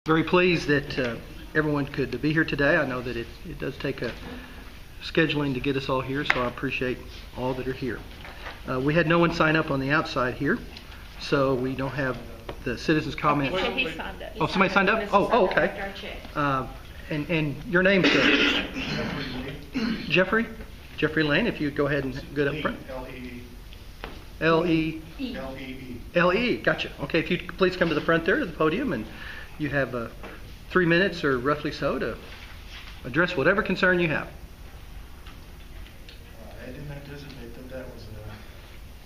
Very pleased that everyone could be here today. I know that it does take a scheduling to get us all here, so I appreciate all that are here. We had no one sign up on the outside here, so we don't have the citizens' comments. He signed up. Oh, somebody signed up? Oh, okay. And your name, sir? Jeffrey? Jeffrey Lane, if you go ahead and go up front. L-E? L-E, gotcha. Okay, if you could please come to the front there, to the podium, and you have 3 minutes or roughly so to address whatever concern you have. I didn't anticipate that was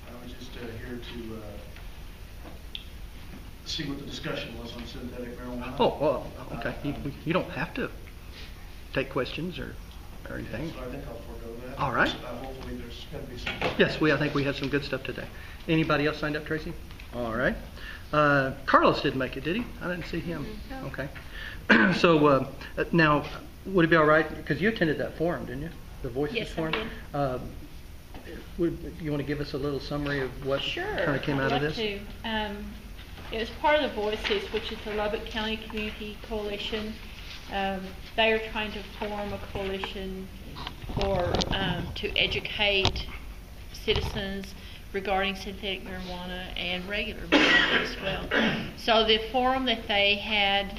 I was just here to see what the discussion was on synthetic marijuana. Oh, well, okay. You don't have to take questions or anything. So I think I'll forego that. All right. Hopefully there's going to be some. Yes, I think we have some good stuff today. Anybody else signed up, Tracy? All right. Carlos didn't make it, did he? I didn't see him. No. Okay. So now, would it be all right, because you attended that forum, didn't you? The Voices Yes, Forum? I did. You want to give us a little summary of what kind of came out of this? Sure, I'd love to. It was part of the Voices, which is the Lubbock County Community Coalition. They are trying to form a coalition to educate citizens regarding synthetic marijuana and regular marijuana as well. So the forum that they had,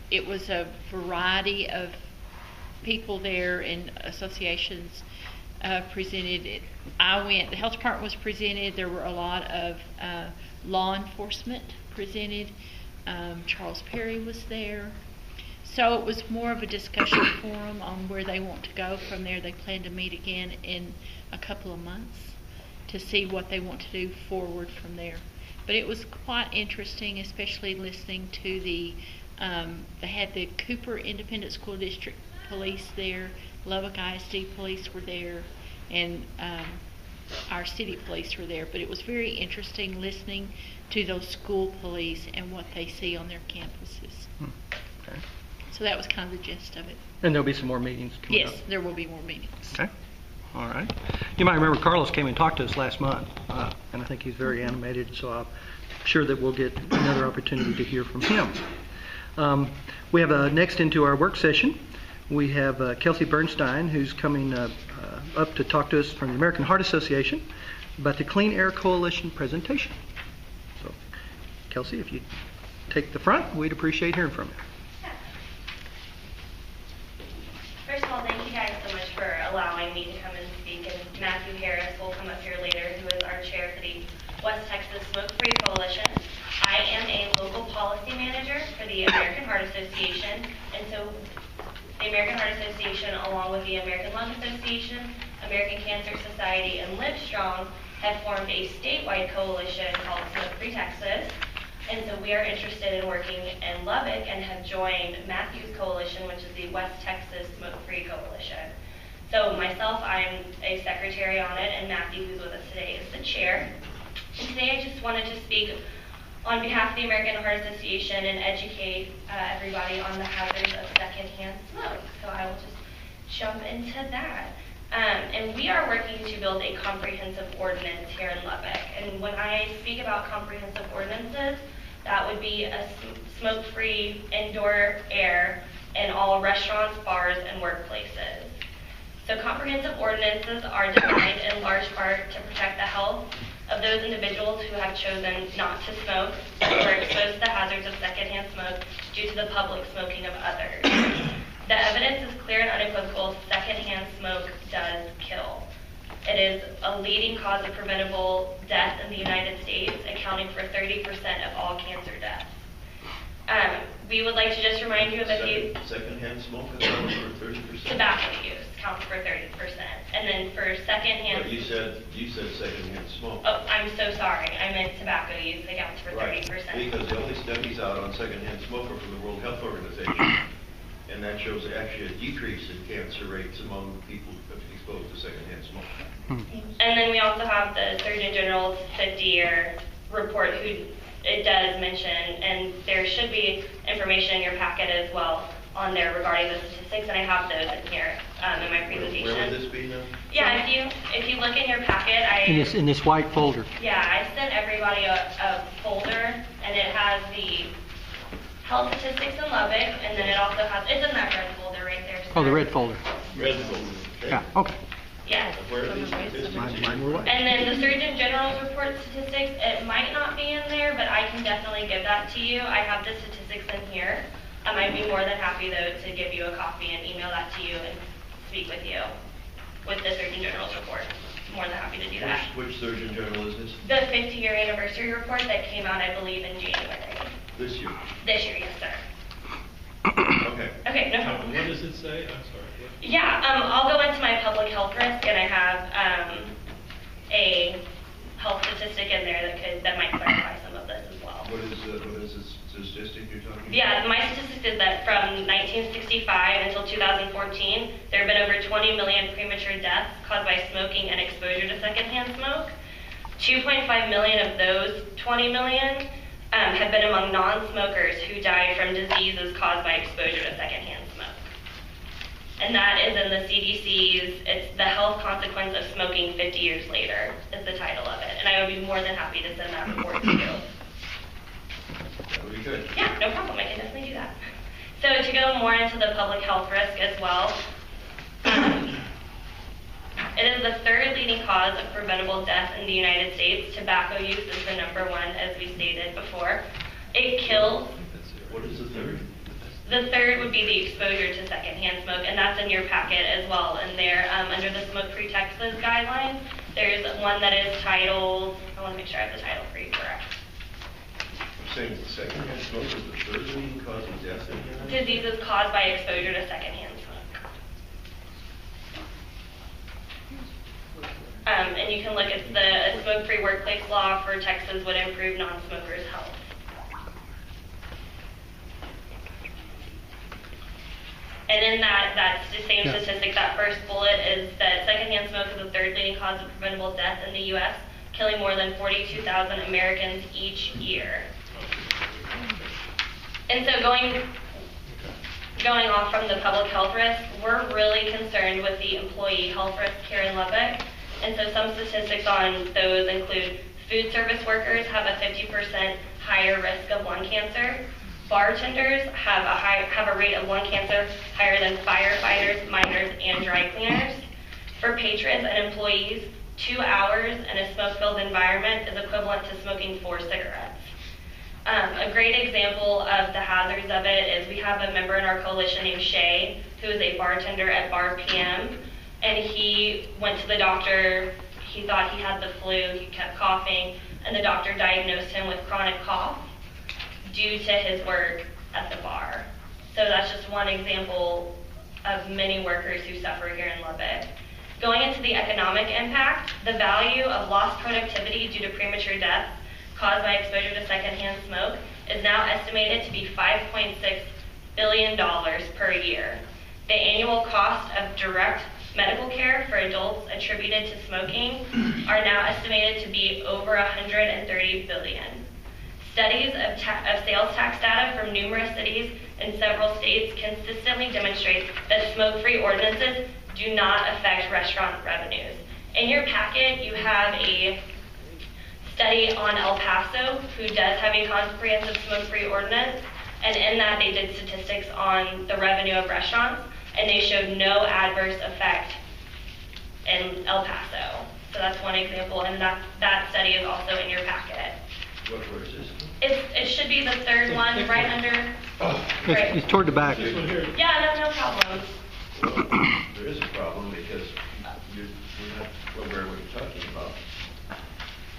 it was a variety of people there and associations presented it. I went, the health department was presented, there were a lot of law enforcement presented. Charles Perry was there. So it was more of a discussion forum on where they want to go from there. They plan to meet again in a couple of months to see what they want to do forward from there. But it was quite interesting, especially listening to they had the Cooper Independent School District police there, Lubbock ISD police were there, and our city police were there. But it was very interesting listening to those school police and what they see on their campuses. Okay. So that was kind of the gist of it. And there'll be some more meetings coming up? Yes, there will be more meetings. Okay. All right. You might remember Carlos came and talked to us last month, and I think he's very animated, so I'm sure that we'll get another opportunity to hear from him. We have next into our work session, we have Kelsey Bernstein, who's coming up to talk to us from the American Heart Association about the Clean Air Coalition presentation. So, Kelsey, if you take the front, we'd appreciate hearing from you. First of all, thank you guys so much for allowing me to come and speak. And Matthew Harris will come up here later, who is our chair for the West Texas Smoke-Free Coalition. I am a local policy manager for the American Heart Association. And so the American Heart Association, along with the American Lung Association, American Cancer Society, and Livestrong, have formed a statewide coalition called Smoke-Free Texas. And so we are interested in working in Lubbock and have joined Matthew's coalition, which is the West Texas Smoke-Free Coalition. So myself, I'm a secretary on it, and Matthew, who's with us today, is the chair. And today I just wanted to speak on behalf of the American Heart Association and educate everybody on the hazards of secondhand smoke. So I will just jump into that. And we are working to build a comprehensive ordinance here in Lubbock. And when I speak about comprehensive ordinances, that would be a smoke-free indoor air in all restaurants, bars, and workplaces. So comprehensive ordinances are designed in large part to protect the health of those individuals who have chosen not to smoke or are exposed to the hazards of secondhand smoke due to the public smoking of others. The evidence is clear and unequivocal: secondhand smoke does kill. It is a leading cause of preventable death in the United States, accounting for 30% of all cancer deaths. We would like to just remind you of a few. Secondhand smoke accounts for 30%? Tobacco use counts for 30%. And then for secondhand... But you said secondhand smoke. Oh, I'm so sorry. I meant tobacco use accounts for 30%. Right, because the only studies out on secondhand smoke are from the World Health Organization. And that shows actually a decrease in cancer rates among people exposed to secondhand smoke. And then we also have the Surgeon General's 50-year report, who it does mention, and there should be information in your packet as well on there regarding the statistics, and I have those in here in my presentation. Where would this be now? Yeah, if you look in your packet, In this white folder. Yeah, I sent everybody a folder, and it has health statistics in Lubbock, and then it also has, it's in that red folder right there. Oh, the sir. red folder. Red folder. Yeah, okay. Yes. Where are these statistics? Mine were white. And then the Surgeon General's report statistics, it might not be in there, but I can definitely give that to you. I have the statistics in here. I'd be more than happy though to give you a copy and email that to you and speak with you with the Surgeon General's report. More than happy to do that. Which Surgeon General is this? The 50-year anniversary report that came out, I believe, in January. This year? This year, yes, sir. Okay. Okay, no problem. What does it say? I'm sorry. Yeah, I'll go into my public health risk, and I have a health statistic in there that might clarify some of this as well. What is this statistic you're talking about? Yeah, my statistic is that from 1965 until 2014, there have been over 20 million premature deaths caused by smoking and exposure to secondhand smoke. 2.5 million of those 20 million have been among non-smokers who died from diseases caused by exposure to secondhand smoke. And that is in the CDC's, it's the health consequence of smoking 50 years later is the title of it. And I would be more than happy to send that report to you. That would be good. Yeah, no problem, I can definitely do that. So to go more into the public health risk as well, it is the third leading cause of preventable death in the United States. Tobacco use is the number one, as we stated before. It kills. What is the third? The third would be the exposure to secondhand smoke, and that's in your packet as well. And there, under the Smoke-Free Texas guidelines, there's one that is titled, I want to make sure I have the title for you correct. I'm saying the secondhand smoke is the third leading cause of death in the United States? Diseases caused by exposure to secondhand smoke. And you can look at the smoke-free workplace law for Texas would improve non-smokers' health. And in that same statistic, that first bullet is that secondhand smoke is the third leading cause of preventable death in the U.S., killing more than 42,000 Americans each year. And so going off from the public health risk, we're really concerned with the employee health risk here in Lubbock. And so some statistics on those include food service workers have a 50% higher risk of lung cancer. Bartenders have a rate of lung cancer higher than firefighters, miners, and dry cleaners. For patrons and employees, 2 hours in a smoke-filled environment is equivalent to smoking 4 cigarettes. A great example of the hazards of it is we have a member in our coalition named Shay, who is a bartender at Bar PM, and he went to the doctor. He thought he had the flu. He kept coughing, and the doctor diagnosed him with chronic cough due to his work at the bar. So that's just one example of many workers who suffer here in Lubbock. Going into the economic impact, the value of lost productivity due to premature deaths caused by exposure to secondhand smoke is now estimated to be $5.6 billion per year. The annual cost of direct medical care for adults attributed to smoking are now estimated to be over $130 billion. Studies of sales tax data from numerous cities in several states consistently demonstrate that smoke-free ordinances do not affect restaurant revenues. In your packet, you have a study on El Paso, who does have a comprehensive smoke-free ordinance, and in that they did statistics on the revenue of restaurants, and they showed no adverse effect in El Paso. So that's one example, and that study is also in your packet. Where is this? It should be the third one, right under. Right. It's toward the back. This one here. Yeah, no problem. Well, there is a problem because we're not aware of what you're talking about.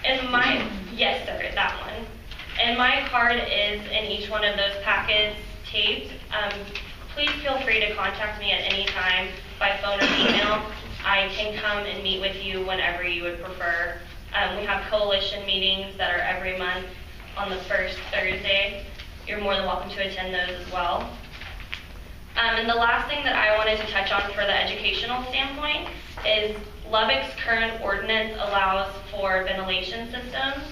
And yes sir, that one. And my card is in each one of those packets taped. Please feel free to contact me at any time by phone or email. I can come and meet with you whenever you would prefer. We have coalition meetings that are every month on the first Thursday. You're more than welcome to attend those as well. And the last thing that I wanted to touch on for the educational standpoint is Lubbock's current ordinance allows for ventilation systems,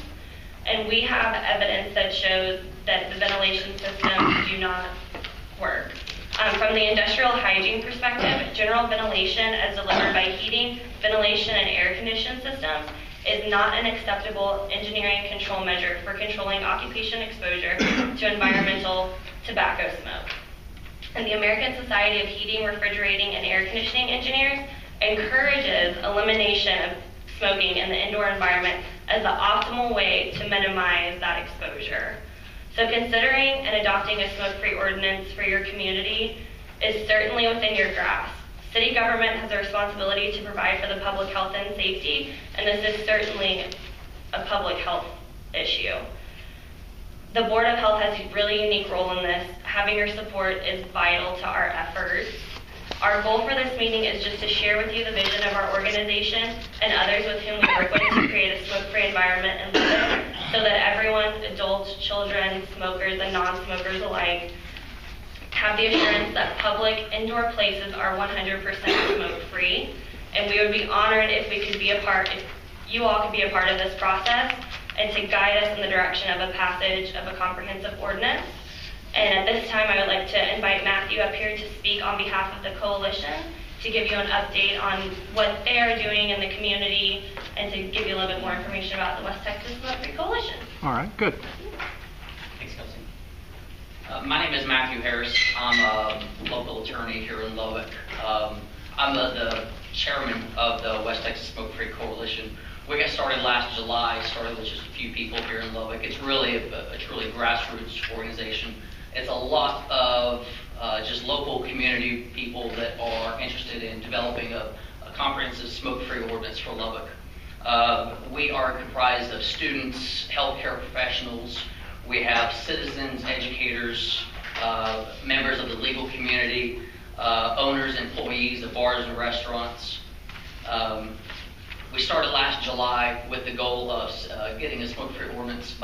and we have evidence that shows that the ventilation systems do not work. From the industrial hygiene perspective, general ventilation as delivered by heating, ventilation, and air conditioning systems is not an acceptable engineering control measure for controlling occupation exposure to environmental tobacco smoke. And the American Society of Heating, Refrigerating, and Air Conditioning Engineers encourages elimination of smoking in the indoor environment as the optimal way to minimize that exposure. So considering and adopting a smoke-free ordinance for your community is certainly within your grasp. City government has a responsibility to provide for the public health and safety, and this is certainly a public health issue. The Board of Health has a really unique role in this. Having your support is vital to our efforts. Our goal for this meeting is just to share with you the vision of our organization and others with whom we work with to create a smoke-free environment and live so that everyone, adults, children, smokers, and non-smokers alike, have the assurance that public indoor places are 100% smoke-free. And we would be honored if we could be a part, if you all could be a part of this process and to guide us in the direction of a passage of a comprehensive ordinance. And at this time, I would like to invite Matthew up here to speak on behalf of the coalition to give you an update on what they are doing in the community and to give you a little bit more information about the West Texas Smoke-Free Coalition. All right, good. Thanks, Kelsey. My name is Matthew Harris. I'm a local attorney here in Lubbock. I'm the chairman of the West Texas Smoke-Free Coalition. We got started last July, started with just a few people here in Lubbock. It's really a truly grassroots organization. It's a lot of just local community people that are interested in developing a comprehensive smoke-free ordinance for Lubbock. We are comprised of students, healthcare professionals. We have citizens, educators, members of the legal community, owners, employees of bars and restaurants. We started last July with the goal of getting a smoke-free ordinance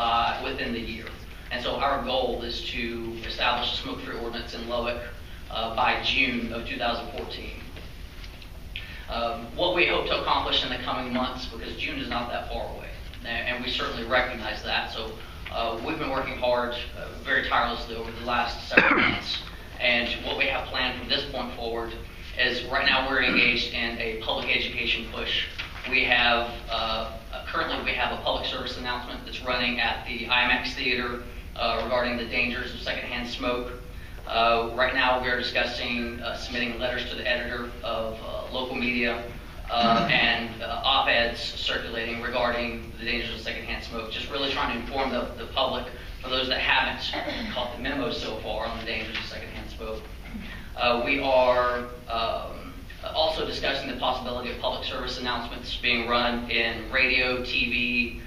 within the year. And so our goal is to establish a smoke-free ordinance in Lubbock by June of 2014. What we hope to accomplish in the coming months, because June is not that far away, and we certainly recognize that. So we've been working hard, very tirelessly over the last several months. And what we have planned from this point forward is right now we're engaged in a public education push. We have, currently we have a public service announcement that's running at the IMAX Theater regarding the dangers of secondhand smoke. Right now we're discussing submitting letters to the editor of local media and op-eds circulating regarding the dangers of secondhand smoke, just really trying to inform the public, for those that haven't caught the memo so far on the dangers of secondhand smoke. We are also discussing the possibility of public service announcements being run in radio, TV,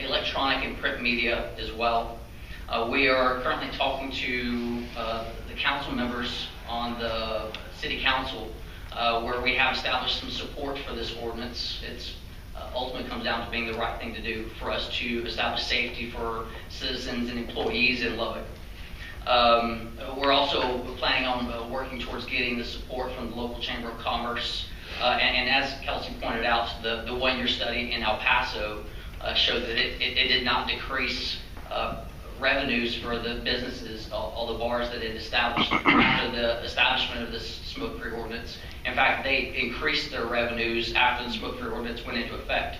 electronic and print media as well. We are currently talking to the council members on the city council where we have established some support for this ordinance. It's ultimately comes down to being the right thing to do for us to establish safety for citizens and employees in Lubbock. We're also planning on working towards getting the support from the local Chamber of Commerce. And as Kelsey pointed out, the one-year study in El Paso showed that it did not decrease revenues for the businesses, all the bars that it established after the establishment of this smoke-free ordinance. In fact, they increased their revenues after the smoke-free ordinance went into effect.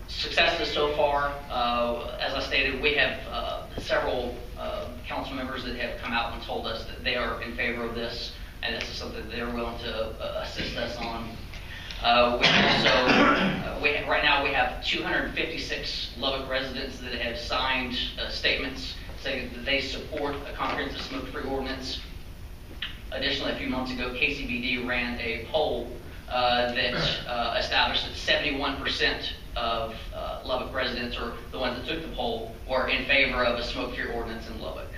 Successes so far, as I stated, we have several council members that have come out and told us that they are in favor of this, and this is something that they're willing to assist us on. Right now we have 256 Lubbock residents that have signed statements saying that they support a comprehensive smoke-free ordinance. Additionally, a few months ago, KCBD ran a poll that established that 71% of Lubbock residents, or the ones that took the poll, were in favor of a smoke-free ordinance in Lubbock,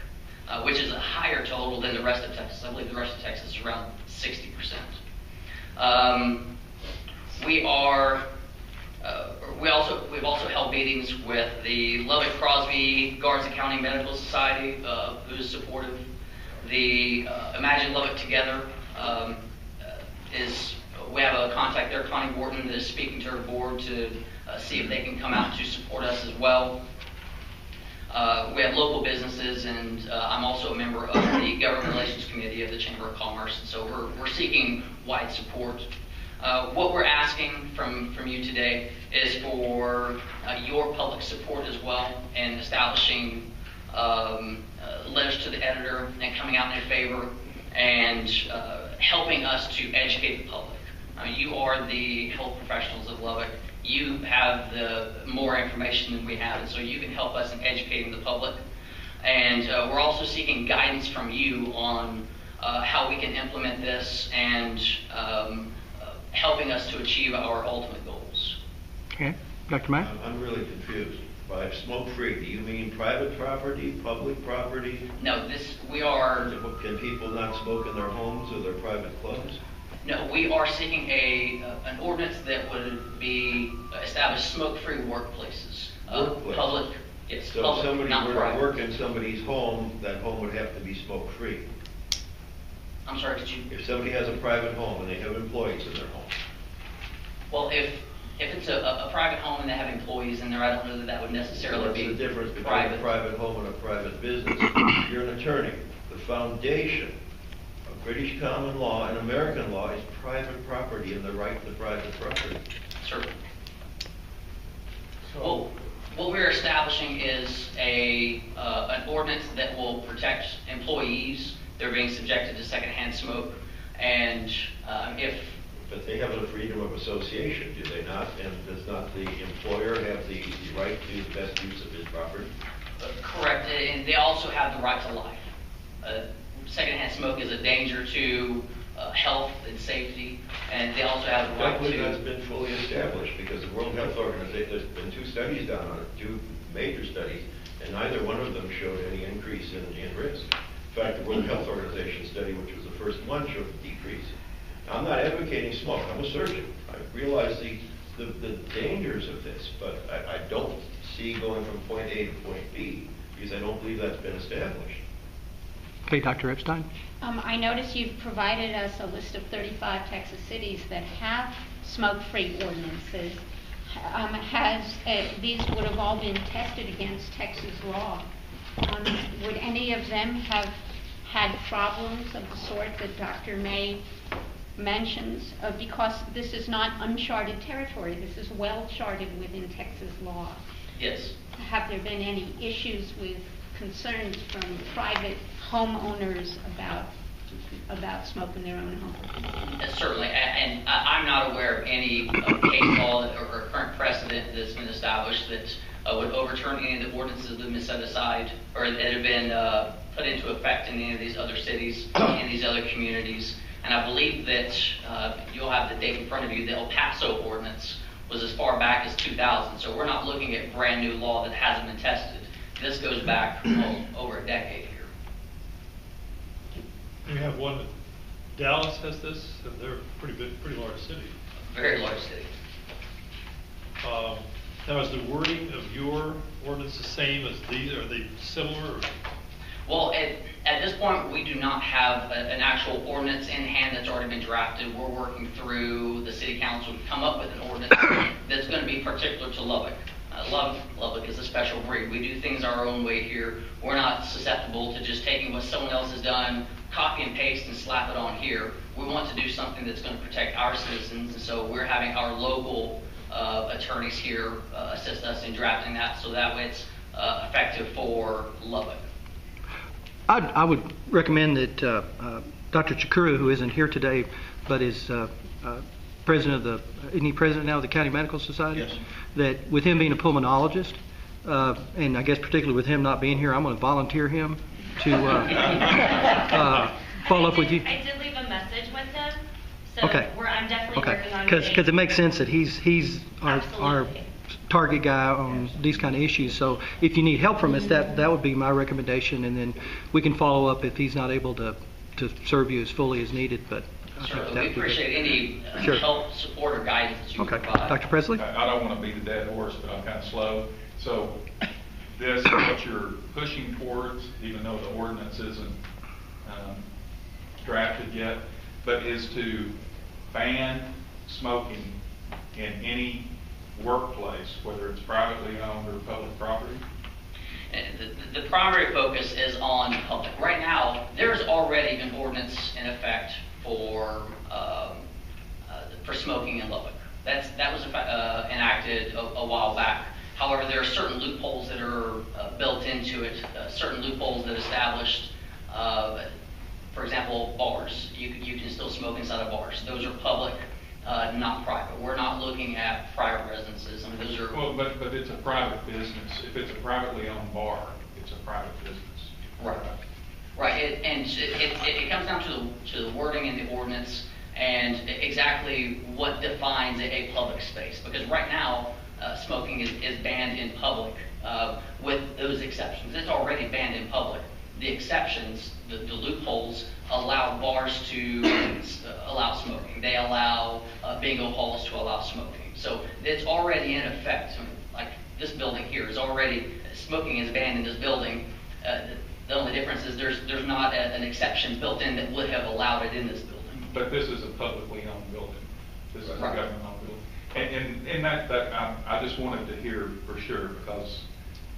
which is a higher total than the rest of Texas. I believe the rest of Texas is around 60%. We've also held meetings with the Lubbock Crosby Garza County Medical Society, who's supportive. The Imagine Lubbock Together we have a contact there, Connie Wharton, that is speaking to her board to see if they can come out to support us as well. We have local businesses, and I'm also a member of the Government Relations Committee of the Chamber of Commerce, so we're seeking wide support. What we're asking from you today is for your public support as well in establishing letters to the editor and coming out in their favor and helping us to educate the public. You are the health professionals of Lubbock. You have the more information than we have, and so you can help us in educating the public. And we're also seeking guidance from you on how we can implement this and helping us to achieve our ultimate goals. Okay, Dr. Mack? I'm really confused. By smoke-free, do you mean private property, public property? No, we are... Can people not smoke in their homes or their private clubs? No, we are seeking an ordinance that would be establish smoke-free workplaces. Workplace. Public, yes, So public, if somebody not were to private. work in somebody's home, that home would have to be smoke-free. I'm sorry, could you... If somebody has a private home and they have employees in their home, Well, if it's a private home and they have employees in there, I don't know that that would necessarily what's be the difference between private. a private home and a private business? You're an attorney. The foundation of British common law and American law is private property and the right to private property. Certainly. So, Well, what we're establishing is an ordinance that will protect employees. They're being subjected to secondhand smoke, and if But they have a freedom of association, do they not? And does not the employer have the right to the best use of his property? correct, and they also have the right to life. Secondhand smoke is a danger to health and safety, and they also have the right Luckily, that's to. been fully established because the World Health Organization, there's been 2 studies done on it, 2 major studies, and neither one of them showed any increase in risk. In fact, the World Health Organization study, which was the first one, showed a decrease. Now, I'm not advocating smoke. I'm a surgeon. I realize the dangers of this, but I don't see going from point A to point B because I don't believe that's been established. Okay, Dr. Epstein? I notice you've provided us a list of 35 Texas cities that have smoke-free ordinances. These would have all been tested against Texas law. Would any of them have had problems of the sort that Dr. May mentions? Because this is not uncharted territory. This is well charted within Texas law. Yes. Have there been any issues with concerns from private homeowners about smoke in their own home? Certainly, and I'm not aware of any case law or current precedent that's been established that would overturn any of the ordinances that have been set aside or that have been put into effect in any of these other cities, in these other communities. And I believe that you'll have the date in front of you. The El Paso ordinance was as far back as 2000, so we're not looking at brand new law that hasn't been tested. This goes back over a decade here. We have one that Dallas has this, and they're a pretty large city. Very large city. Now, is the wording of your ordinance the same as these? Are they similar? Well, at this point, we do not have an actual ordinance in hand that's already been drafted. We're working through the city council to come up with an ordinance that's going to be particular to Lubbock. Lubbock is a special breed. We do things our own way here. We're not susceptible to just taking what someone else has done, copy and paste, and slap it on here. We want to do something that's going to protect our citizens, and so we're having our local attorneys here assist us in drafting that, so that way it's effective for Lubbock. I would recommend that Dr. Chikuru, who isn't here today, but is president of the, isn't he president now of the County Medical Society? Yes. That with him being a pulmonologist, and I guess particularly with him not being here, I'm going to volunteer him to follow up with you. I did leave a message with him, so Okay. I'm definitely working on Because it makes sense that he's our Absolutely. target guy on these kind of issues. So if you need help from us, that would be my recommendation, and then we can follow up if he's not able to serve you as fully as needed. But I Sure, think that we would be appreciate any Sure. help, support, or guidance that you Okay, provide. Dr. Presley. I don't want to beat a dead horse, but I'm kind of slow. So this, what you're pushing towards, even though the ordinance isn't drafted yet, but is to ban smoking in any workplace, whether it's privately owned or public property? And the primary focus is on public. Right now, there's already an ordinance in effect for for smoking in Lubbock. That was enacted a while back. However, there are certain loopholes that are built into it, certain loopholes that established, for example, bars. You can still smoke inside of bars. Those are public, not private. We're not looking at private residences. I mean, those are... Well, but it's a private business. If it's a privately owned bar, it's a private business. Right. Right, it comes down to the wording in the ordinance and exactly what defines a public space. Because right now, smoking is banned in public with those exceptions. It's already banned in public. The exceptions, the loopholes, allow bars to allow smoking. They allow bingo halls to allow smoking. So it's already in effect. Like this building here is already, smoking is banned in this building. The only difference is there's not an exception built in that would have allowed it in this building. But this is a publicly owned building. This is a Right. government-owned building. And that I just wanted to hear for sure, because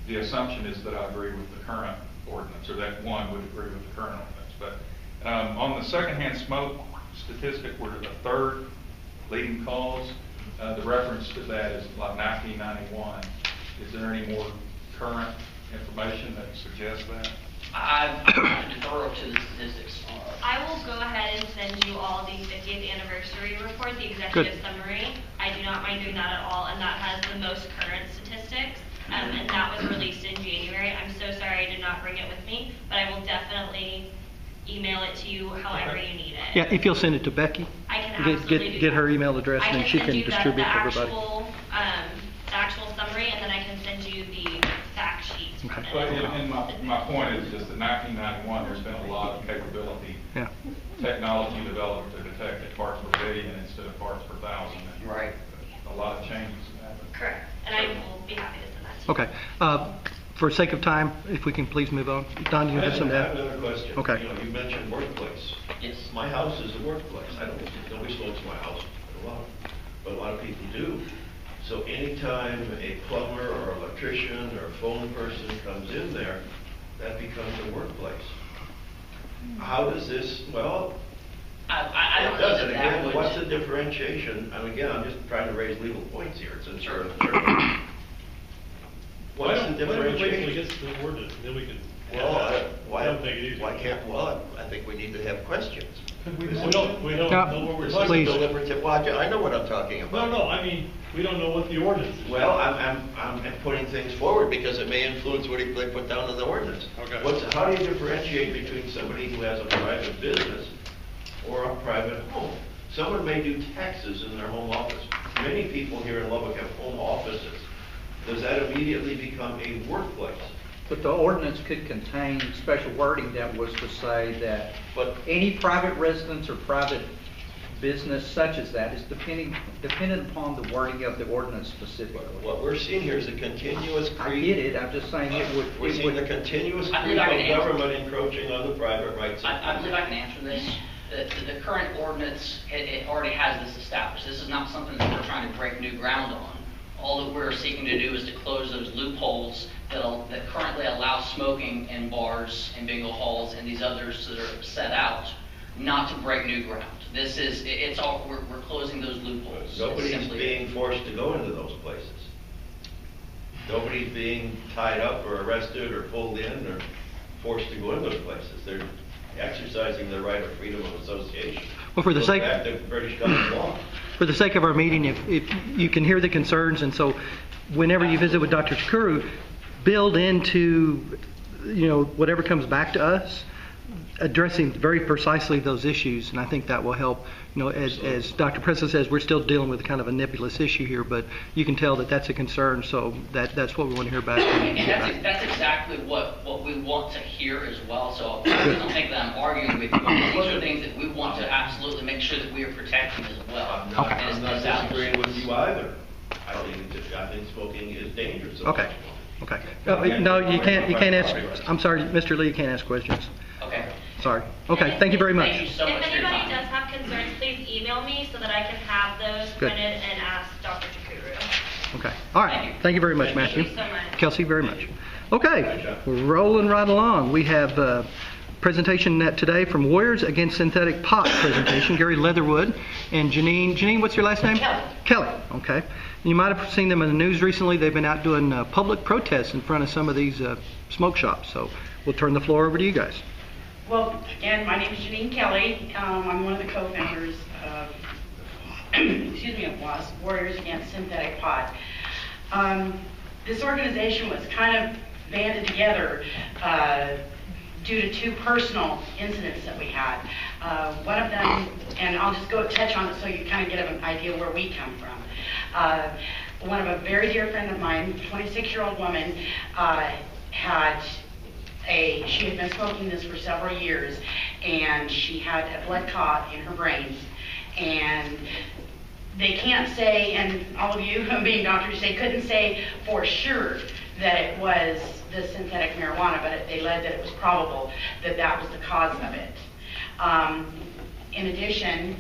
the assumption is that I agree with the current ordinance, or that one would agree with the current ordinance. But on the secondhand smoke statistic, we're the third leading cause. The reference to that is like 1991. Is there any more current information that suggests that? I've defer to the statistics. I will go ahead and send you all the 50th anniversary report, the executive summary. I do not mind doing that at all, and that has the most current statistics, and that was released in January. I'm so sorry I did not bring it with me, but I will definitely email it to you however you need it. Yeah, if you'll send it to Becky. I can absolutely do Get that. her email address, and then she can distribute to everybody. The actual summary, and then I can send you the fact sheets from it. But and my point is just that 1991, there's been a lot of capability, Yeah. technology developed to detect at parts per billion instead of parts per thousand. And Right. A lot of changes have happened. Correct, and I will be happy to send that to you. Okay. For sake of time, if we can please move on. Don, you I have have something to add? another question. Okay. You know, you mentioned workplace. Yes. My house is a workplace. Nobody smokes in my house, but a lot of people do. So anytime a plumber or electrician or phone person comes in there, that becomes a workplace. How does this, well, I it don't know does that it that again. would... What's the differentiation? And again, I'm just trying to raise legal points here. It's insurance. What's the Why don't we wait till we differentiation? get to the ordinance, then we can... Why Don't take it easy. why can't, well, I think we need to have questions. We don't No, know what we're talking please. about. Deliberative, well, I know what I'm talking about. No, I mean, we don't know what the ordinance is. Well, I'm putting things forward because it may influence what they put down in the ordinance. Okay. How do you differentiate between somebody who has a private business or a private home? Someone may do taxes in their home office. Many people here in Lubbock have home offices. Does that immediately become a workplace? But the ordinance could contain special wording that was to say that any private residence or private business such as that is dependent upon the wording of the ordinance specifically. What we're seeing here is a continuous I creep. get it, I'm just saying it would... We're seeing the continuous I creep believe I can of answer. government encroaching on the private rights of I believe I can answer this. The current ordinance, it already has this established. This is not something that we're trying to break new ground on. All that we're seeking to do is to close those loopholes that currently allow smoking in bars and bingo halls and these others that are set out, not to break new ground. This is, it's all, we're closing those loopholes. Nobody's Simply- being forced to go into those places. Nobody's being tied up or arrested or pulled in or forced to go in those places. They're exercising their right of freedom of association. Well, for the Goes sake- back to British common law. For the sake of our meeting, if you can hear the concerns, and so whenever you visit with Dr. Chikuru, build into, whatever comes back to us, addressing very precisely those issues, and I think that will help. As Dr. Presley says, we're still dealing with kind of a nebulous issue here, but you can tell that that's a concern, so that's what we want to hear back. And that's exactly what we want to hear as well. So I don't think that I'm arguing with you. These are things that we want to absolutely make sure that we are protecting as well. Okay. I'm not disagreeing with you either. I think smoking is dangerous. Okay. No, you can't ask, I'm sorry, Mr. Lee, you can't ask questions. Okay. Sorry. Okay, thank you very much. Thank you so much If for your anybody time. does have concerns, please email me so that I can have those Good. printed and ask Dr. Chikuru. Okay. All right. Thank you very much, Matthew. Thank you so much. Kelsey, very much. Okay, we're rolling right along. We have presentation today from Warriors Against Synthetic Pot presentation, Gary Leatherwood and Janine. Janine, what's your last name? Kelly. Kelly, okay. You might have seen them in the news recently. They've been out doing public protests in front of some of these smoke shops. So we'll turn the floor over to you guys. Well, again, my name is Janine Kelly. I'm one of the co-founders of, of WASP, Warriors Against Synthetic Pot. This organization was kind of banded together due to two personal incidents that we had. One of them, and I'll just touch on it so you kind of get an idea where we come from. One of a very dear friend of mine, 26-year-old woman, she had been smoking this for several years, and she had a blood clot in her brain. And they can't say, and all of you being doctors, they couldn't say for sure that it was the synthetic marijuana, but they led that it was probable that that was the cause of it. In addition,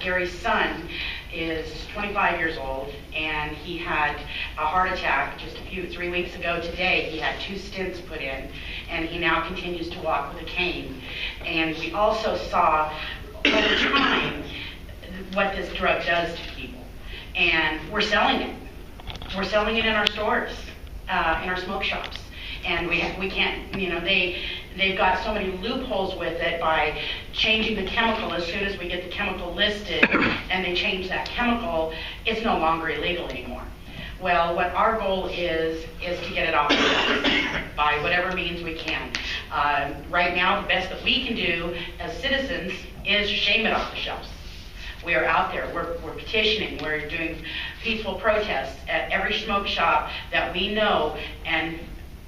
Gary's son is 25 years old, and he had a heart attack just 3 weeks ago today. He had 2 stents put in, and he now continues to walk with a cane. And we also saw over time what this drug does to people. And we're selling it. We're selling it in our stores, in our smoke shops. And we can't, they've got so many loopholes with it by changing the chemical. As soon as we get the chemical listed and they change that chemical, it's no longer illegal anymore. Well, what our goal is to get it off the shelves by whatever means we can. Right now, the best that we can do as citizens is shame it off the shelves. We are out there, we're petitioning, we're doing peaceful protests at every smoke shop that we know, and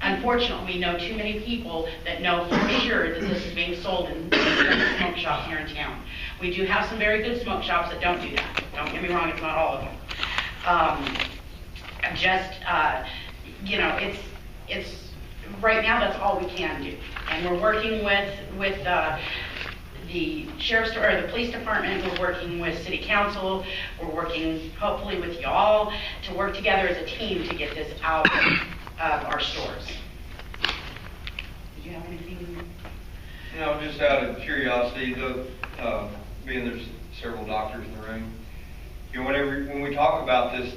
unfortunately, we know too many people that know for sure that this is being sold in smoke shops here in town. We do have some very good smoke shops that don't do that. Don't get me wrong, it's not all of them. It's right now that's all we can do, and we're working with the sheriff's or the police department. We're working with city council. We're working hopefully with y'all to work together as a team to get this out of our stores. Did you have anything? Just out of curiosity, being there's several doctors in the room, when we talk about this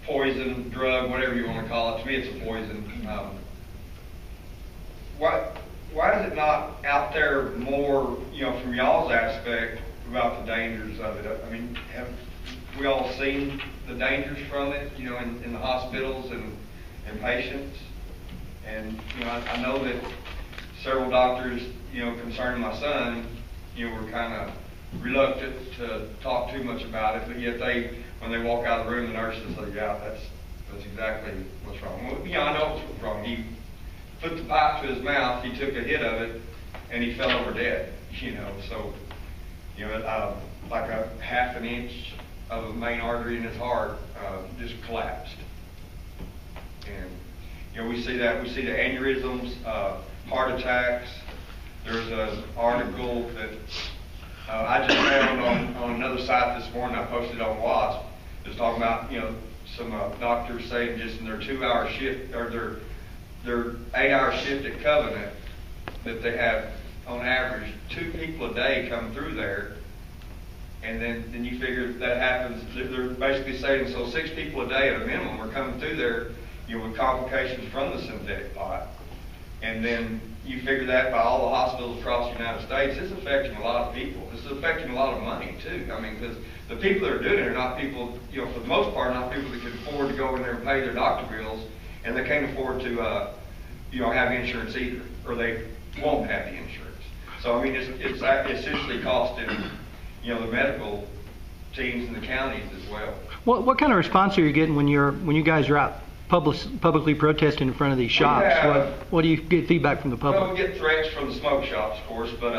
poison drug, whatever you want to call it, to me it's a poison. Why is it not out there more, from y'all's aspect about the dangers of it? I mean, have we all seen the dangers from it, in the hospitals and patients? And, I know that several doctors, concerning my son, were kind of reluctant to talk too much about it, but yet when they walk out of the room, the nurses say, yeah, that's exactly what's wrong. Well, I know what's wrong. He put the pipe to his mouth, he took a hit of it, and he fell over dead, so, like a half an inch of a main artery in his heart just collapsed. And, we see the aneurysms, heart attacks. There's an article that I just found on another site this morning, I posted on WASP, just talking about, some doctors saying just in their 2-hour shift, or their 8-hour shift at Covenant, that they have, on average, 2 people a day come through there, and then you figure that happens, they're basically saying, so 6 people a day at a minimum are coming through there, with complications from the synthetic pot. And then you figure that by all the hospitals across the United States, it's affecting a lot of people. It's affecting a lot of money, too. I mean, because the people that are doing it are not people, for the most part, not people that can afford to go in there and pay their doctor bills, and they can't afford to, have insurance either, or they won't have the insurance. So, I mean, it's essentially costing, the medical teams in the counties as well. What kind of response are you getting when you guys are out publicly protesting in front of these shops? What do you get feedback from the public? Well, we get threats from the smoke shops, of course, but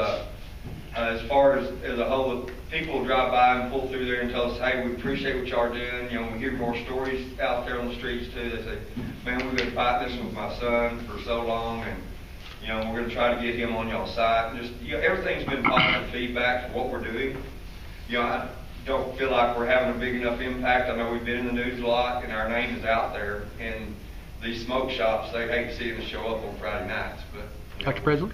as far as a whole, people drive by and pull through there and tell us, hey, we appreciate what y'all are doing. We hear more stories out there on the streets too. They say, man, we've been fighting this with my son for so long, and we're going to try to get him on y'all's side. And just everything's been positive feedback for what we're doing. I don't feel like we're having a big enough impact. I know we've been in the news a lot, and our name is out there. And these smoke shops, they hate seeing us show up on Friday nights. But Dr. Presley?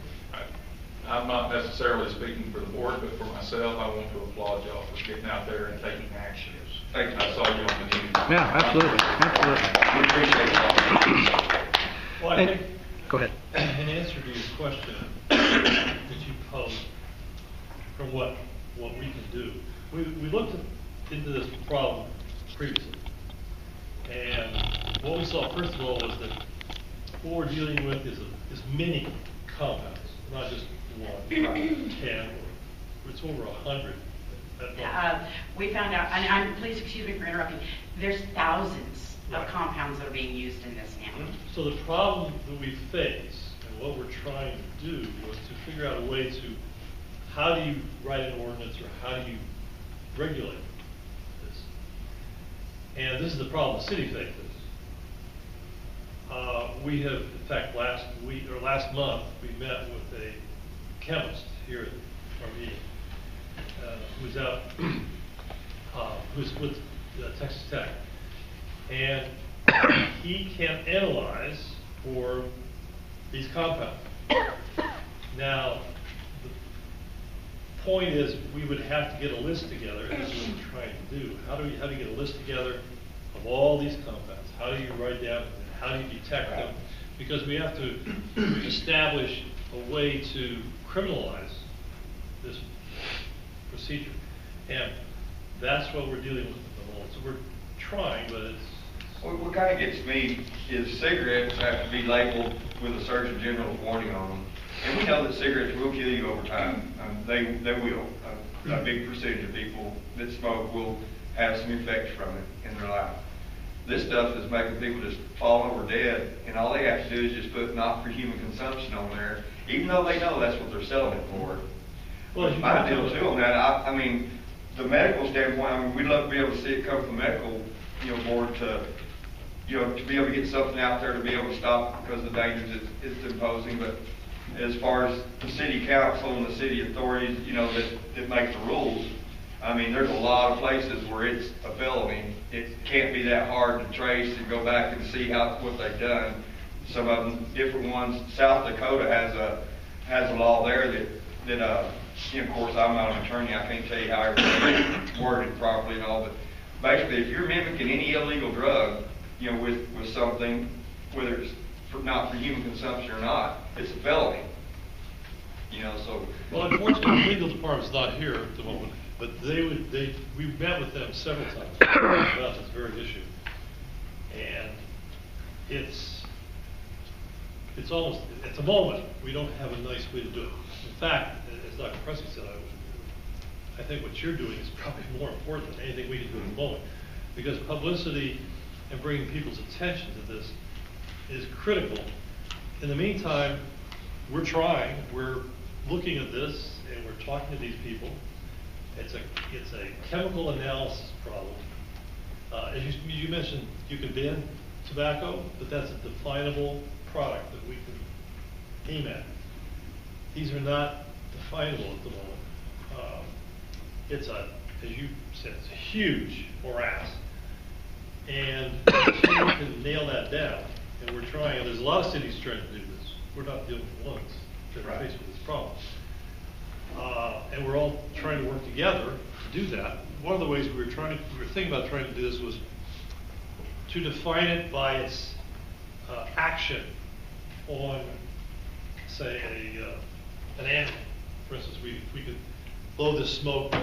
I'm not necessarily speaking for the board, but for myself, I want to applaud y'all for getting out there and taking action. I saw you on the news. Yeah, absolutely, absolutely. We appreciate y'all. Well, I think, Go ahead. in answer to your question that you posed, from what we can do, we looked into this problem previously. And what we saw, first of all, was that what we're dealing with is many compounds, not just one, 10, or it's over 100. We found out, and please excuse me for interrupting, there's thousands of compounds that are being used in this now. So the problem that we face, and what we're trying to do, was to figure out a way to, how do you write an ordinance, or how do you regulate this? And this is the problem the city faces. We have, in fact, last month, we met with a chemist here at our meeting, who's out, who's with Texas Tech, and he can analyze for these compounds. Now, the point is, we would have to get a list together, and this is what we're trying to do. How do you get a list together of all these compounds? How do you write down, how do you detect them? Because we have to establish a way to criminalize this procedure. And that's what we're dealing with at the moment. So we're trying, but it's... What kind of gets me is cigarettes have to be labeled with a Surgeon General's warning on them. And we know that cigarettes will kill you over time. They will. A big percentage of people that smoke will have some effects from it in their life. This stuff is making people just fall over dead, and all they have to do is just put not for human consumption on there, even though they know that's what they're selling it for. Well, My deal too on that, I mean, the medical standpoint, I mean, we'd love to be able to see it come from the medical, board to, to be able to get something out there to be able to stop because of the dangers it's imposing. But as far as the city council and the city authorities, that make the rules, I mean, there's a lot of places where it's a felony. It can't be that hard to trace and go back and see what they've done. Some of them, different ones. South Dakota has a law there that of course, I'm not an attorney. I can't tell you how everything's worded properly and all, but basically, if you're mimicking any illegal drug, with something, whether it's not for human consumption or not, it's a felony. So. Well, unfortunately, the legal department's not here at the moment, but we've met with them several times about this very issue, and it's almost, at the moment, we don't have a nice way to do it. In fact, as Dr. Pressey said, I think what you're doing is probably more important than anything we can do at the moment, because publicity and bringing people's attention to this is critical. In the meantime, we're trying, we're looking at this, and we're talking to these people. It's a chemical analysis problem. As you mentioned, you can ban tobacco, but that's a definable product that we can aim at. These are not definable at the moment. As you said, it's a huge morass. And until we can nail that down, and we're trying, and there's a lot of cities trying to do this. We're not the only ones that are faced with this problem. And we're all trying to work together to do that. One of the ways we were thinking about trying to do this was to define it by its action on, say, an animal. For instance, we could blow this smoke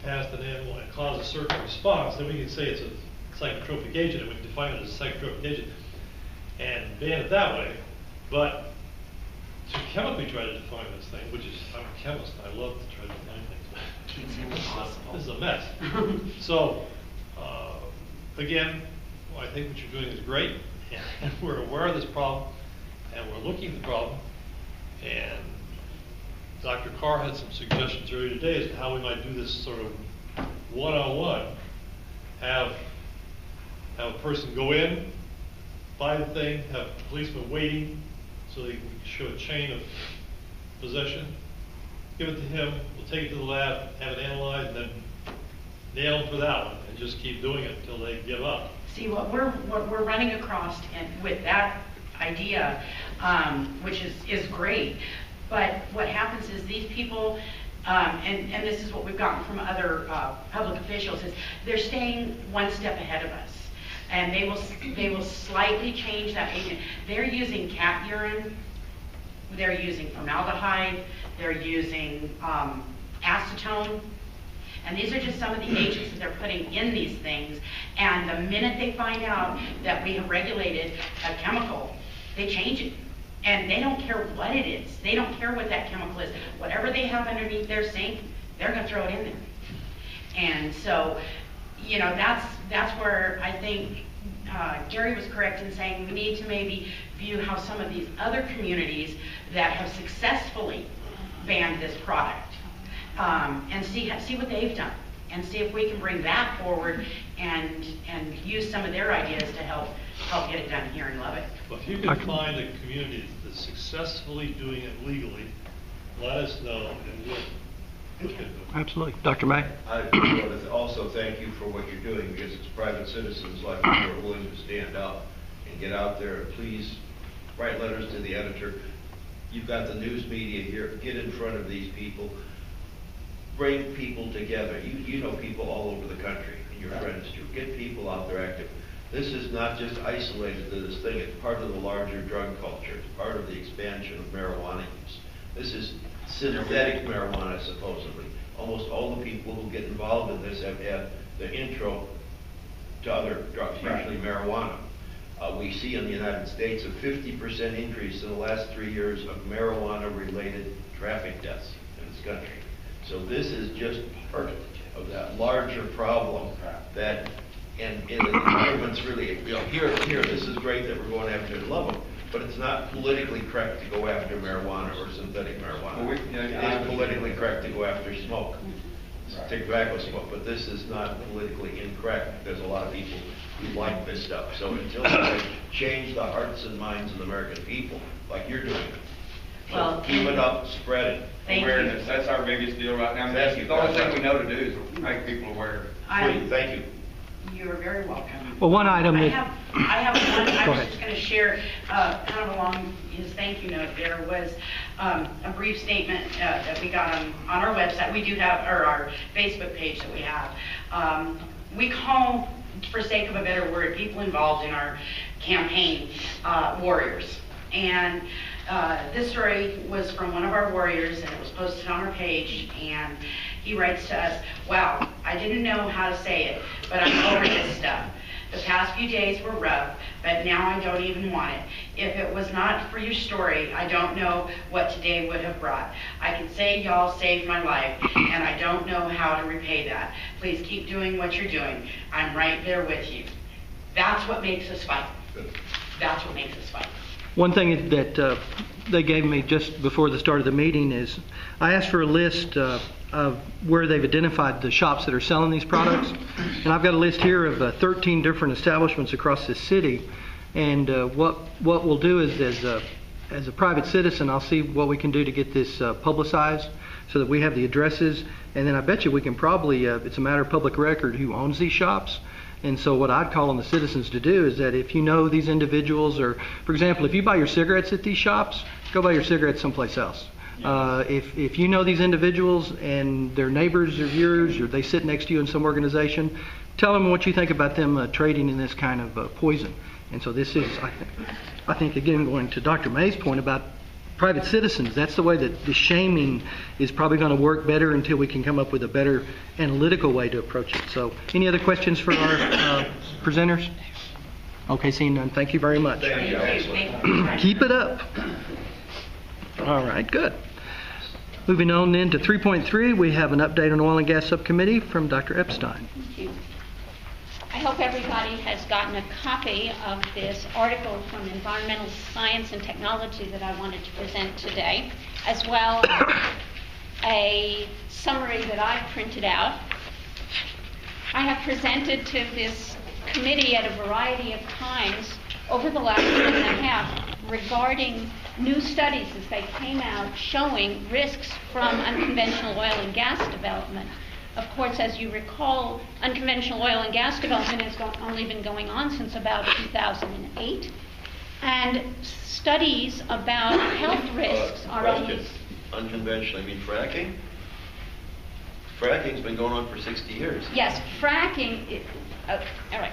past an animal and cause a certain response, then we can say it's a psychotropic agent, and we can define it as a psychotropic agent and ban it that way. But to chemically try to define this thing, which is, I'm a chemist, I love to try to define things. This is a mess. So, again, I think what you're doing is great, and we're aware of this problem, and we're looking at the problem, and Dr. Carr had some suggestions earlier today as to how we might do this sort of one-on-one. Have a person go in, buy the thing, have a policeman waiting so they can show a chain of possession, give it to him, we'll take it to the lab, have it analyzed, and then nail them for that one, and just keep doing it until they give up. See, what we're running across with that idea, which is great, But what happens is these people, and this is what we've gotten from other public officials, is they're staying one step ahead of us. And they will slightly change that agent. They're using cat urine, they're using formaldehyde, they're using acetone. And these are just some of the agents that they're putting in these things. And the minute they find out that we have regulated a chemical, they change it. And they don't care what it is. They don't care what that chemical is. Whatever they have underneath their sink, they're going to throw it in there. And so, you know, that's where I think Gary was correct in saying we need to maybe view how some of these other communities that have successfully banned this product and see what they've done, and see if we can bring that forward and use some of their ideas to help get it done here in Lubbock. Well, if you can find a community that's successfully doing it legally, let us know, and we'll look into it. Absolutely. Dr. May? I want to also thank you for what you're doing, because it's private citizens like you who are willing to stand up and get out there and please write letters to the editor. You've got the news media here. Get in front of these people. Bring people together. You know people all over the country, and your friends too. Get people out there active. This is not just isolated to this thing. It's part of the larger drug culture. It's part of the expansion of marijuana use. This is synthetic marijuana, supposedly. Almost all the people who get involved in this have had the intro to other drugs, usually marijuana. We see in the United States a 50% increase in the last 3 years of marijuana-related traffic deaths in this country. So this is just part of that larger problem that, and the government's really, you know, here, this is great that we're going after Lubbock, but it's not politically correct to go after marijuana or synthetic marijuana. Well, it is politically correct to go after smoke, tobacco smoke, but this is not politically incorrect. There's a lot of people who like this stuff. So until we change the hearts and minds of the American people, like you're doing, so keep it up, spread it. Awareness, that's our biggest deal right now. Thank you. The only thing we know to do is make people aware. Thank you. You're very welcome. Well, one item I that... have one, I Go was ahead. just going to share, kind of along his thank you note, there was a brief statement that we got on our website. We do have, or our Facebook page that we have. We call, for sake of a better word, people involved in our campaign warriors. And this story was from one of our warriors, and it was posted on our page, and he writes to us, "Wow, I didn't know how to say it, but I'm over this stuff. The past few days were rough, but now I don't even want it. If it was not for your story, I don't know what today would have brought. I can say y'all saved my life, and I don't know how to repay that. Please keep doing what you're doing. I'm right there with you." That's what makes us fight. That's what makes us fight. One thing that they gave me just before the start of the meeting is I asked for a list of where they've identified the shops that are selling these products. And I've got a list here of 13 different establishments across the city. And what we'll do is, as a private citizen, I'll see what we can do to get this publicized so that we have the addresses. And then I bet you we can probably, it's a matter of public record who owns these shops. And so what I'd call on the citizens to do is that if you know these individuals, or for example, if you buy your cigarettes at these shops, go buy your cigarettes someplace else. If you know these individuals and they're neighbors of yours, or they sit next to you in some organization, tell them what you think about them trading in this kind of poison. And so this is, I think, again, going to Dr. May's point about private citizens, that's the way that the shaming is probably going to work better until we can come up with a better analytical way to approach it. So any other questions for our presenters? Okay, seeing none. Thank you very much. Thank you. Keep it up. All right, good. Moving on then to 3.3, we have an update on Oil and Gas Subcommittee from Dr. Epstein. Thank you. I hope everybody has gotten a copy of this article from Environmental Science and Technology that I wanted to present today, as well as a summary that I printed out. I have presented to this committee at a variety of times over the last year and a half regarding new studies as they came out showing risks from unconventional oil and gas development. Of course, as you recall, unconventional oil and gas development has only been going on since about 2008. And studies about health risks are only... unconventional, I mean fracking? Fracking's been going on for 60 years. Yes, fracking, all right.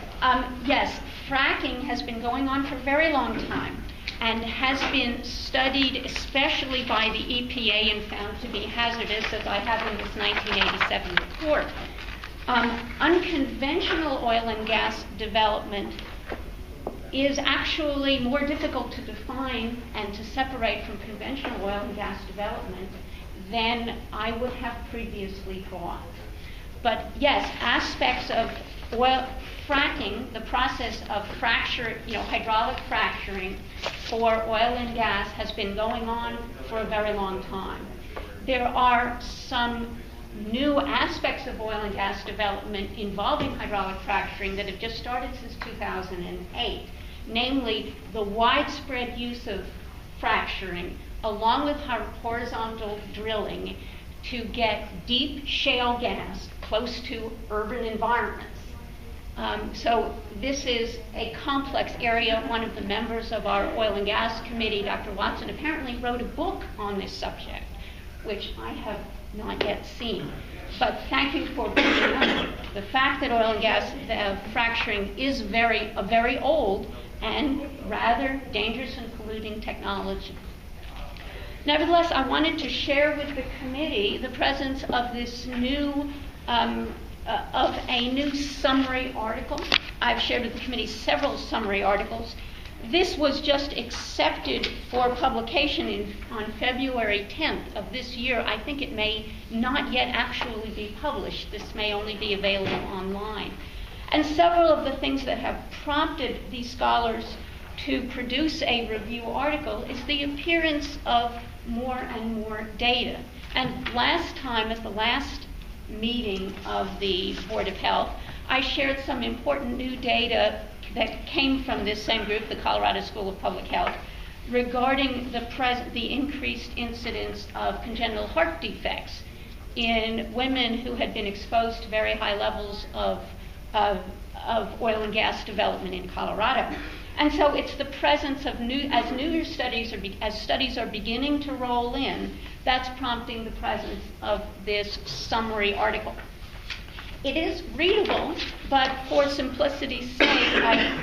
Yes, fracking has been going on for a very long time and has been studied especially by the EPA and found to be hazardous, as I have in this 1987 report. Unconventional oil and gas development is actually more difficult to define and to separate from conventional oil and gas development than I would have previously thought. But yes, aspects of oil fracking, the process of hydraulic fracturing for oil and gas has been going on for a very long time. There are some new aspects of oil and gas development involving hydraulic fracturing that have just started since 2008, namely the widespread use of fracturing along with horizontal drilling to get deep shale gas close to urban environments. So this is a complex area. One of the members of our oil and gas committee, Dr. Watson, apparently wrote a book on this subject, which I have not yet seen. But thank you for bringing up the fact that oil and gas fracturing is a very old and rather dangerous and polluting technology. Nevertheless, I wanted to share with the committee the presence of this new of a new summary article. I've shared with the committee several summary articles. This was just accepted for publication on February 10th of this year. I think it may not yet actually be published. This may only be available online. And several of the things that have prompted these scholars to produce a review article is the appearance of more and more data. And last time, at the last meeting of the Board of Health, I shared some important new data that came from this same group, the Colorado School of Public Health, regarding the increased incidence of congenital heart defects in women who had been exposed to very high levels of oil and gas development in Colorado. And so it's the presence of newer studies as studies are beginning to roll in, that's prompting the presence of this summary article. It is readable, but for simplicity's sake, I've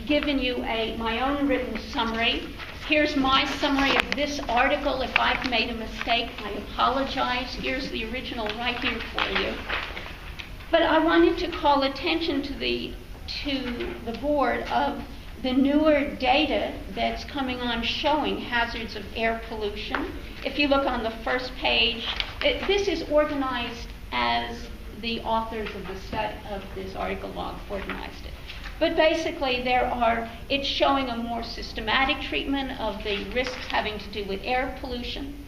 given you my own written summary. Here's my summary of this article. If I've made a mistake, I apologize. Here's the original right here for you. But I wanted to call attention to the board of the newer data that's coming on showing hazards of air pollution. If you look on the first page, this is organized as the authors of this article log organized it. But basically it's showing a more systematic treatment of the risks having to do with air pollution,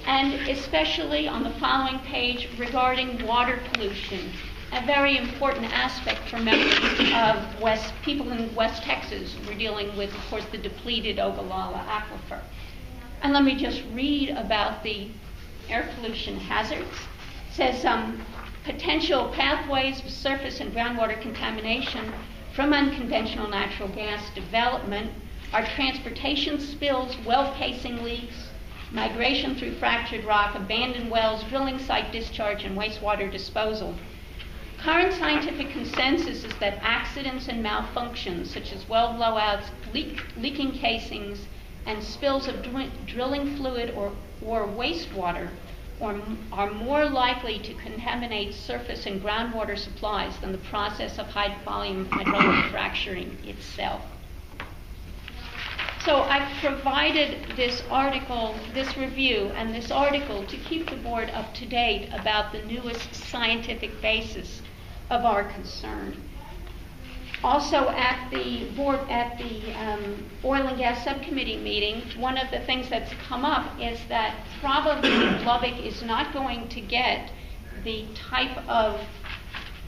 and especially on the following page regarding water pollution, a very important aspect for members of people in West Texas. We're dealing with, of course, the depleted Ogallala aquifer. And let me just read about the air pollution hazards. It says, potential pathways of surface and groundwater contamination from unconventional natural gas development are transportation spills, well casing leaks, migration through fractured rock, abandoned wells, drilling site discharge, and wastewater disposal. Current scientific consensus is that accidents and malfunctions, such as well blowouts, leaking casings, and spills of drilling fluid or wastewater are more likely to contaminate surface and groundwater supplies than the process of high-volume hydraulic fracturing itself. So I've provided this article, this review, and this article to keep the board up to date about the newest scientific basis of our concern. Also, at the oil and gas subcommittee meeting, one of the things that's come up is that probably Lubbock is not going to get the type of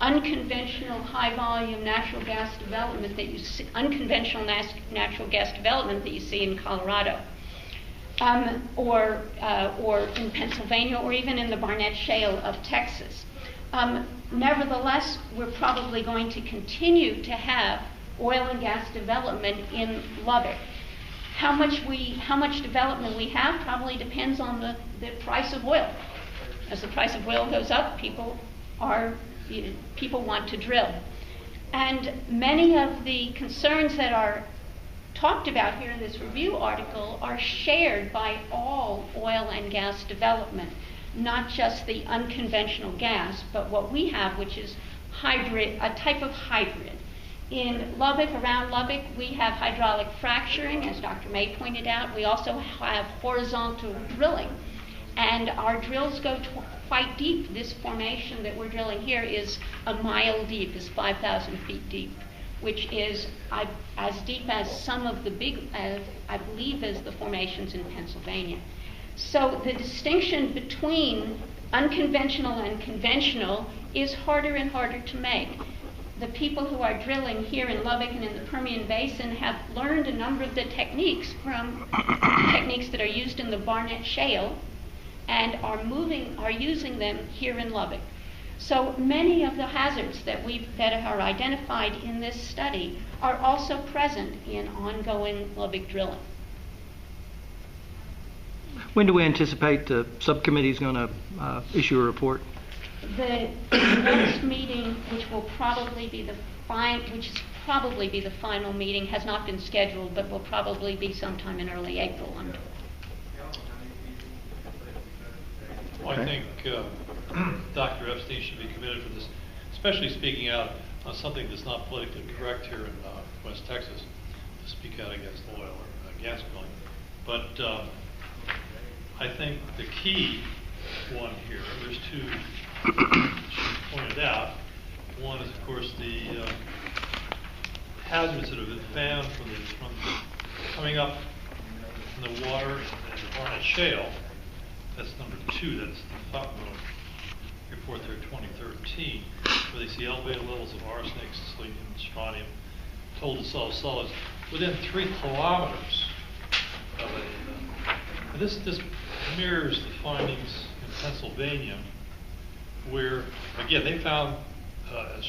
unconventional high-volume natural gas development that you see, natural gas development that you see in Colorado, or in Pennsylvania, or even in the Barnett Shale of Texas. Nevertheless, we're probably going to continue to have oil and gas development in Lubbock. How much development we have probably depends on the price of oil. As the price of oil goes up, people want to drill. And many of the concerns that are talked about here in this review article are shared by all oil and gas development, not just the unconventional gas, but what we have, which is hybrid, a type of hybrid. In Lubbock, around Lubbock, we have hydraulic fracturing, as Dr. May pointed out. We also have horizontal drilling, and our drills go quite deep. This formation that we're drilling here is a mile deep, is 5,000 feet deep, which is as deep as some of the big, I believe, as the formations in Pennsylvania. So the distinction between unconventional and conventional is harder and harder to make. The people who are drilling here in Lubbock and in the Permian Basin have learned a number of the techniques from techniques that are used in the Barnett Shale and are using them here in Lubbock. So many of the hazards that are identified in this study are also present in ongoing Lubbock drilling. When do we anticipate the subcommittee is going to issue a report? The next meeting, which is probably be the final meeting, has not been scheduled, but will probably be sometime in early April. Well, I think Dr. Epstein should be committed for this, especially speaking out on something that's not politically correct here in West Texas, to speak out against oil or gas drilling. But I think the key one here, there's two she pointed out. One is, of course, the hazards that have been found from coming up in the water and the Barnett Shale. That's number two. That's the Thotmo report there, 2013, where they see elevated levels of arsenic, selenium, and strontium, total dissolved solids within 3 kilometers of it. And this mirrors the findings in Pennsylvania, where, again, they found, as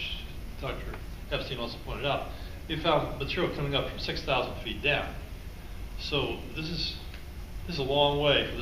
Dr. Epstein also pointed out, they found material coming up from 6,000 feet down. So this is a long way for